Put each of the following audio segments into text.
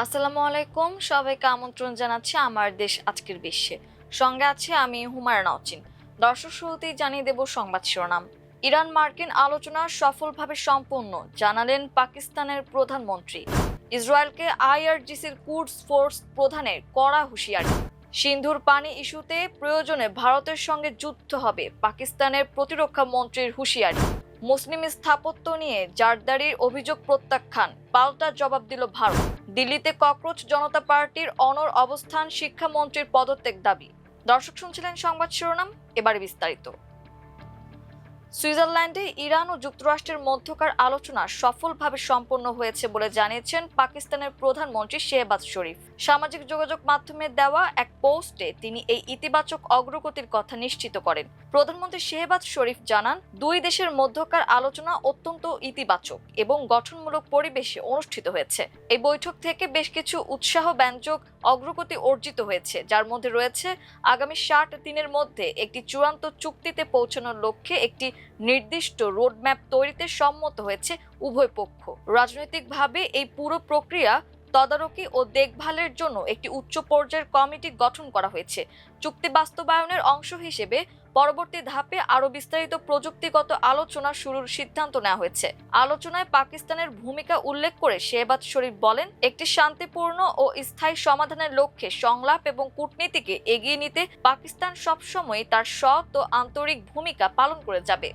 আসসালামু আলাইকুম, সবাইকে আমন্ত্রণ জানাচ্ছি আমার দেশ আজকের বিশ্বে। সঙ্গে আছে আমি হুমায়রা নাওচিন। দর্শক, শুরুতেই জানিয়ে দেব সংবাদ শিরোনাম। ইরান মার্কিন আলোচনা সফলভাবে সম্পন্ন, জানালেন পাকিস্তানের প্রধানমন্ত্রী। ইসরায়েলকে আইআরজিসির কুডস ফোর্স প্রধানের কড়া হুঁশিয়ারি। সিন্ধুর পানি ইস্যুতে প্রয়োজনে ভারতের সঙ্গে যুদ্ধ হবে, পাকিস্তানের প্রতিরক্ষা মন্ত্রীর হুঁশিয়ারি। মুসলিম স্থাপত্য নিয়ে জারদারির অভিযোগ প্রত্যাখ্যান, পাল্টা জবাব দিল ভারত। দিল্লিতে ককরোচ জনতা পার্টির অনড় অবস্থান, শিক্ষামন্ত্রীর পদত্যাগ দাবি। দর্শক, শুনছিলেন সংবাদ শিরোনাম, এবারে বিস্তারিত। সুইজারল্যান্ডে ইরান ও যুক্তরাষ্ট্রের মধ্যকার আলোচনা সফলভাবে সম্পন্ন হয়েছে বলে জানিয়েছেন পাকিস্তানের প্রধানমন্ত্রী শেহবাজ শরীফ। সামাজিক যোগাযোগ মাধ্যমে দেওয়া এক পোস্টে তিনি এই ইতিবাচক অগ্রগতির কথা নিশ্চিত করেন। প্রধানমন্ত্রী শেহবাজ শরীফ জানান, দুই দেশের মধ্যকার আলোচনা অত্যন্ত ইতিবাচক এবং গঠনমূলক পরিবেশে অনুষ্ঠিত হয়েছে। এই বৈঠক থেকে বেশ কিছু উৎসাহব্যঞ্জক অগ্রগতি অর্জিত হয়েছে, যার মধ্যে রয়েছে আগামী 60 দিনের মধ্যে একটি চূড়ান্ত চুক্তিতে পৌঁছানোর লক্ষ্যে একটি নির্দিষ্ট রোডম্যাপ তৈরিতে সম্মত হয়েছে উভয় পক্ষ। রাজনৈতিকভাবে এই পুরো প্রক্রিয়া তদারকি ও দেখভালের জন্য একটি উচ্চ পর্যায়ের কমিটি গঠন করা হয়েছে। চুক্তি বাস্তবায়নের অংশ হিসেবে পরবর্তী ধাপে আরও বিস্তারিত প্রযুক্তিগত আলোচনা শুরুর সিদ্ধান্ত নেওয়া হয়েছে। আলোচনায় পাকিস্তানের ভূমিকা উল্লেখ করে শেহবাজ শরীফ বলেন, একটি শান্তিপূর্ণ ও স্থায়ী সমাধানের লক্ষ্যে সংলাপ এবং কূটনীতিকে এগিয়ে নিতে পাকিস্তান সবসময় তার সৎ ও আন্তরিক ভূমিকা পালন করে যাবে।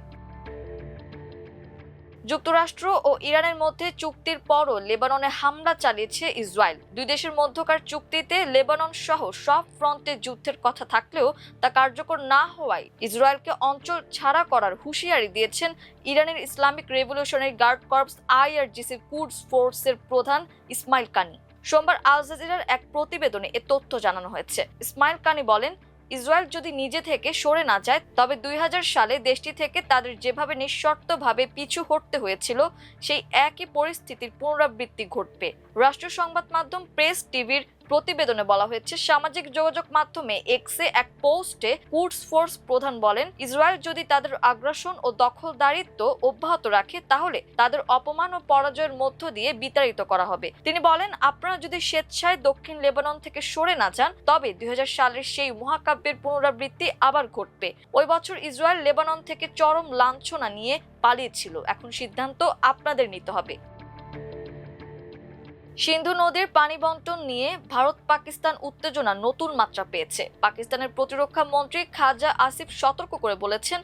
যুক্তরাষ্ট্র ও ইরানের মধ্যে চুক্তির পরও লেবাননে হামলা চালিয়েছে ইসরায়েল। দুই দেশের মধ্যকার চুক্তিতে লেবানন সহ সব ফ্রন্টে যুদ্ধের কথা থাকলেও তা কার্যকর না হওয়ায় ইসরায়েলকে অঞ্চল ছাড়া করার হুঁশিয়ারি দিয়েছেন ইরানের Islamic revolutionary guard corps আইআরজিসির kudos ফোর্সের প্রধান ইসমাইল কানি। সোমবার আল জাজিরার এক প্রতিবেদনে এ তথ্য জানানো হয়েছে। ইসমাইল কানি বলেন, ইসরায়েল যদি নিজে থেকে সরে না যায়, তবে 2000 সালে দেশটি থেকে তাদের যেভাবে নিঃশর্তভাবে পিছু হটতে হয়েছিল, সেই একই পরিস্থিতির পুনরাবৃত্তি ঘটবে। রাষ্ট্রীয় সংবাদ মাধ্যম প্রেস টিভির প্রতিবেদনে বলা হয়েছে, সামাজিক যোগাযোগ মাধ্যমে এক্সে এক পোস্টে কুডস ফোর্স প্রধান বলেন, ইসরায়েল যদি তাদের আগ্রাসন ও দখলদারিত্ব অব্যাহত রাখে, তাহলে তাদের অপমান ও পরাজয়ের মধ্য দিয়ে বিতাড়িত করা হবে। তিনি বলেন, আপনারা যদি স্বেচ্ছায় দক্ষিণ লেবানন থেকে সরে না যান, তবে 2000 সালের সেই মহাকাব্যের পুনরাবৃত্তি আবার ঘটবে। ওই বছর ইসরায়েল লেবানন থেকে চরম লাঞ্ছনা নিয়ে পালিয়েছিল। এখন সিদ্ধান্ত আপনাদের নিতে হবে। সিন্ধু নদীর পানি বন্টন নিয়ে ভারত পাকিস্তান উত্তেজনা নতুন মাত্রা পেয়েছে। পাকিস্তানের প্রতিরক্ষা মন্ত্রী খাজা আসিফ সতর্ক করে বলেছেন,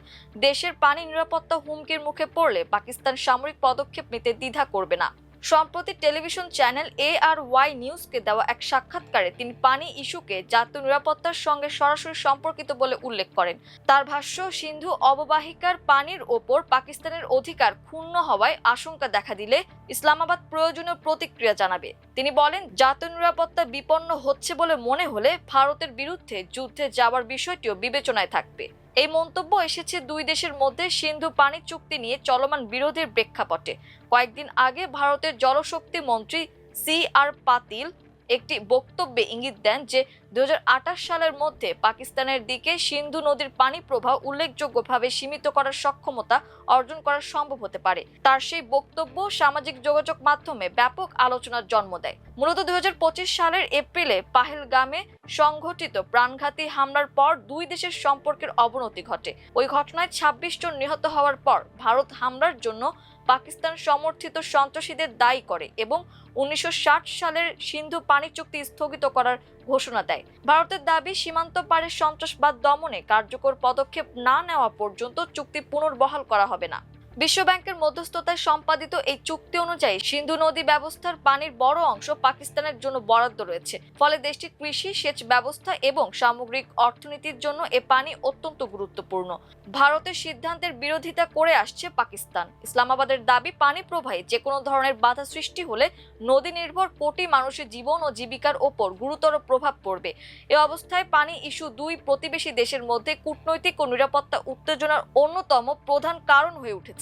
দেশের পানি নিরাপত্তা হুমকির মুখে পড়লে পাকিস্তান সামরিক পদক্ষেপ নিতে দ্বিধা করবে না। সম্প্রতি টেলিভিশন চ্যানেল ARY নিউজকে দেওয়া এক সাক্ষাৎকারে তিনি পানি ইস্যুকে জাতীয় নিরাপত্তার সঙ্গে সরাসরি সম্পর্কিত বলে উল্লেখ করেন। তার ভাষ্য, সিন্ধু অববাহিকার পানির ওপর পাকিস্তানের অধিকার ক্ষুণ্ণ হওয়ায় আশঙ্কা দেখা দিলে ইসলামাবাদ প্রয়োজনীয় প্রতিক্রিয়া জানাবে। তিনি বলেন, জাতীয় নিরাপত্তা বিপন্ন হচ্ছে বলে মনে হলে ভারতের বিরুদ্ধে যুদ্ধে যাওয়ার বিষয়টিও বিবেচনায় থাকবে। এই মন্তব্য এসেছে দুই দেশের মধ্যে সিন্ধু পানি চুক্তি নিয়ে চলমান বিরোধের প্রেক্ষাপটে। কয়েকদিন আগে ভারতের জলশক্তি মন্ত্রী CR পাতিল একটি বক্তব্যে ইঙ্গিত দেন যে 2028 সালের মধ্যে পাকিস্তানের দিকে সিন্ধু নদীর পানি প্রবাহ উল্লেখযোগ্যভাবে সীমিত করার সক্ষমতা অর্জন করা সম্ভব হতে পারে। তার সেই বক্তব্য সামাজিক যোগাযোগ মাধ্যমে ব্যাপক আলোচনার জন্ম দেয়। মূলত 2025 সালের এপ্রিলে পাহেলগামে সংঘটিত প্রাণঘাতী হামলার পর দুই দেশের সম্পর্কের অবনতি ঘটে। ওই ঘটনায় 26 জন নিহত হওয়ার পর ভারত হামলার জন্য পাকিস্তান সমর্থিত সন্ত্রাসীদের দায়ী করে এবং 1960 সালের সিন্ধু পানি চুক্তি স্থগিত করার ঘোষণা দেয়। ভারতের দাবি, সীমান্ত পারে সন্ত্রাসবাদ দমনে কার্যকর পদক্ষেপ না নেওয়া পর্যন্ত চুক্তি পুনর্বহাল করা হবে না। বিশ্বব্যাংকের মধ্যস্থতায় সম্পাদিত এই চুক্তি অনুযায়ী সিন্ধু নদী ব্যবস্থার পানির বড় অংশ পাকিস্তানের জন্য বরাদ্দ রয়েছে। ফলে দেশটির কৃষি, সেচ ব্যবস্থা এবং সামগ্রিক অর্থনীতির জন্য এ পানি অত্যন্ত গুরুত্বপূর্ণ। ভারতের সিদ্ধান্তের বিরোধিতা করে আসছে পাকিস্তান। ইসলামাবাদের দাবি, পানি প্রবাহে যে কোনো ধরনের বাধা সৃষ্টি হলে নদী নির্ভর কোটি মানুষের জীবন ও জীবিকার ওপর গুরুতর প্রভাব পড়বে। এ অবস্থায় পানি ইস্যু দুই প্রতিবেশী দেশের মধ্যে কূটনৈতিক ও নিরাপত্তা উত্তেজনার অন্যতম প্রধান কারণ হয়ে উঠেছে।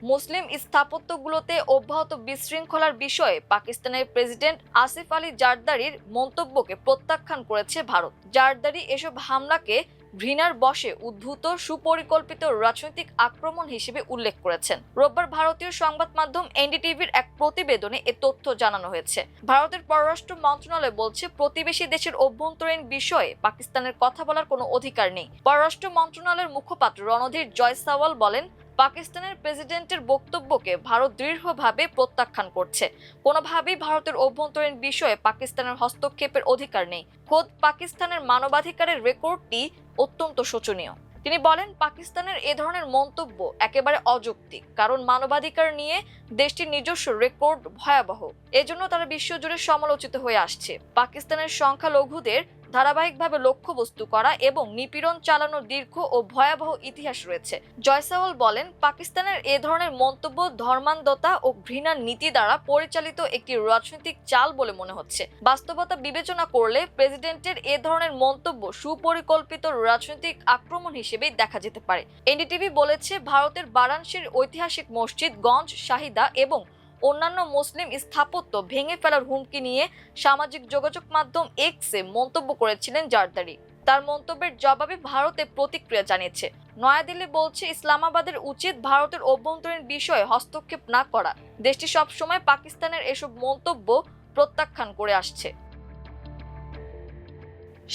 মুসলিম স্থাপত্যগুলোতে অব্যাহত বিশৃঙ্খলার বিষয়ে পাকিস্তানের প্রেসিডেন্ট আসিফ আলী জারদারির মন্তব্যকে প্রত্যাখ্যান করেছে ভারত। জারদারি এসব হামলাকে ঘৃণার বশে উদ্ভূত সুপরিকল্পিত রাজনৈতিক আক্রমণ হিসেবে উল্লেখ করেছেন। রোববার ভারতীয় সংবাদ মাধ্যম এনডিটিভির এক প্রতিবেদনে এ তথ্য জানানো হয়েছে। ভারতের পররাষ্ট্র মন্ত্রণালয় বলছে, প্রতিবেশী দেশের অভ্যন্তরীণ বিষয়ে পাকিস্তানের কথা বলার কোনো অধিকার নেই। পররাষ্ট্র মন্ত্রণালয়ের মুখপাত্র রণধীর জয়সওয়াল বলেন, পাকিস্তানের প্রেসিডেন্টের বক্তব্যকে ভারত দৃঢ়ভাবে প্রত্যাখ্যান করছে। কোনোভাবেই ভারতের অভ্যন্তরীণ বিষয়ে পাকিস্তানের হস্তক্ষেপের অধিকার নেই। খোদ পাকিস্তানের মানবাধিকারের রেকর্ডটি অত্যন্ত শোচনীয়। তিনি বলেন, পাকিস্তানের এ ধরনের মন্তব্য একেবারে অযৌক্তিক, কারণ মানবাধিকার নিয়ে দেশটির নিজস্ব রেকর্ড ভয়াবহ। এজন্য তারা বিশ্বজুড়ে সমালোচিত হয়ে আসছে। পাকিস্তানের সংখ্যালঘুদের ধারাবাহিকভাবে লক্ষ্যবস্তু করা এবং নিপীড়ন চালানোর দীর্ঘ ও ভয়াবহ ইতিহাস রয়েছে। জয়সওয়াল বলেন, পাকিস্তানের এ ধরনের মন্তব্য ধর্মান্ধতা ও ঘৃণার নীতি দ্বারা পরিচালিত একটি রাজনৈতিক চাল বলে মনে হচ্ছে। বাস্তবতা বিবেচনা করলে প্রেসিডেন্টের এ ধরনের মন্তব্য সুপরিকল্পিত রাজনৈতিক আক্রমণ হিসেবে দেখা যেতে পারে। এনডিটিভি বলেছে, ভারতের বারাণসীর ঐতিহাসিক মসজিদ, গঞ্জ শাহিদা এবং অন্যান্য মুসলিম স্থাপত্য ভেঙে ফেলার হুমকি নিয়ে সামাজিক যোগাযোগ মাধ্যম এক্সে মন্তব্য করেছিলেন জারদারি। তার মন্তব্যের জবাবে ভারতে প্রতিক্রিয়া জানিয়েছে। নয়াদিল্লি বলছে, ইসলামাবাদের উচিত ভারতের অভ্যন্তরীণ বিষয়ে হস্তক্ষেপ না করা। দেশটি সবসময় পাকিস্তানের এসব মন্তব্য প্রত্যাখ্যান করে আসছে।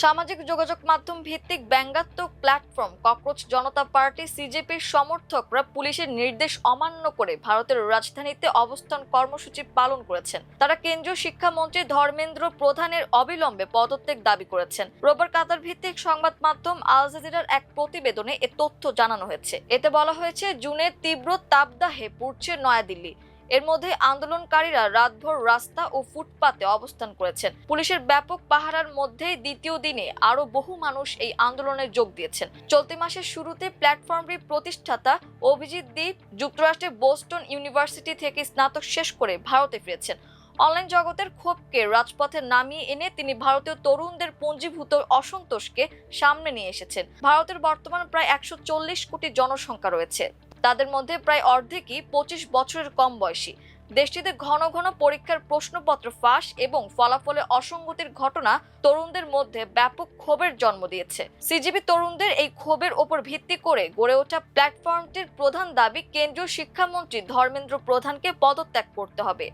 সামাজিক যোগাযোগ মাধ্যম ভিত্তিক ব্যঙ্গাত্মক প্ল্যাটফর্ম ককরোচ জনতা পার্টি সিজেপির সমর্থকরা পুলিশের নির্দেশ অমান্য করে ভারতের রাজধানীতে অবস্থান কর্মসূচি পালন করেছেন। তারা কেন্দ্রীয় শিক্ষামন্ত্রী ধর্মেন্দ্র প্রধানের অবিলম্বে পদত্যাগ দাবি করেছেন। রোববার কাতার ভিত্তিক সংবাদ মাধ্যম আল জাজিরার এক প্রতিবেদনে এ তথ্য জানানো হয়েছে। এতে বলা হয়েছে, জুনের তীব্র তাপদাহে পুড়ছে নয়াদিল্লি। এর মধ্যে আন্দোলনকারীরা রাতভর রাস্তা ও ফুটপাতে অবস্থান করেছেন। পুলিশের ব্যাপক পাহারার মধ্যে দ্বিতীয় দিনে আরো বহু মানুষ এই আন্দোলনে যোগ দিয়েছেন। চলতি মাসের শুরুতে প্ল্যাটফর্মটির প্রতিষ্ঠাতা অভিজিৎ দীপ যুক্তরাষ্ট্রের বোস্টন ইউনিভার্সিটি থেকে স্নাতক শেষ করে ভারতে ফিরেছেন। অনলাইন জগতের ক্ষোভকে রাজপথে নামিয়ে এনে তিনি ভারতীয় তরুণদের পুঞ্জীভূত অসন্তোষকে সামনে নিয়ে এসেছেন। ভারতের বর্তমান প্রায় 140 কোটি জনসংখ্যা রয়েছে। তাদের মধ্যে প্রায় অর্ধেকই 25 বছরের কম বয়সী। দেশটিতে ঘন ঘন পরীক্ষার প্রশ্নপত্র ফাঁস এবং ফলাফলে অসঙ্গতির ঘটনা তরুণদের মধ্যে ব্যাপক ক্ষোভের জন্ম দিয়েছে। সিজিবি তরুণদের এই ক্ষোভের ওপর ভিত্তি করে গড়ে ওঠা প্ল্যাটফর্মটির প্রধান দাবি, কেন্দ্রীয় শিক্ষামন্ত্রী ধর্মেন্দ্র প্রধানকে পদত্যাগ করতে হবে।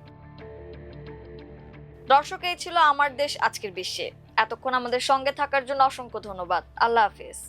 দর্শক, এই ছিল আমার দেশ আজকের বিশ্বে। এতক্ষণ আমাদের সঙ্গে থাকার জন্য অসংখ্য ধন্যবাদ। আল্লাহ হাফেজ।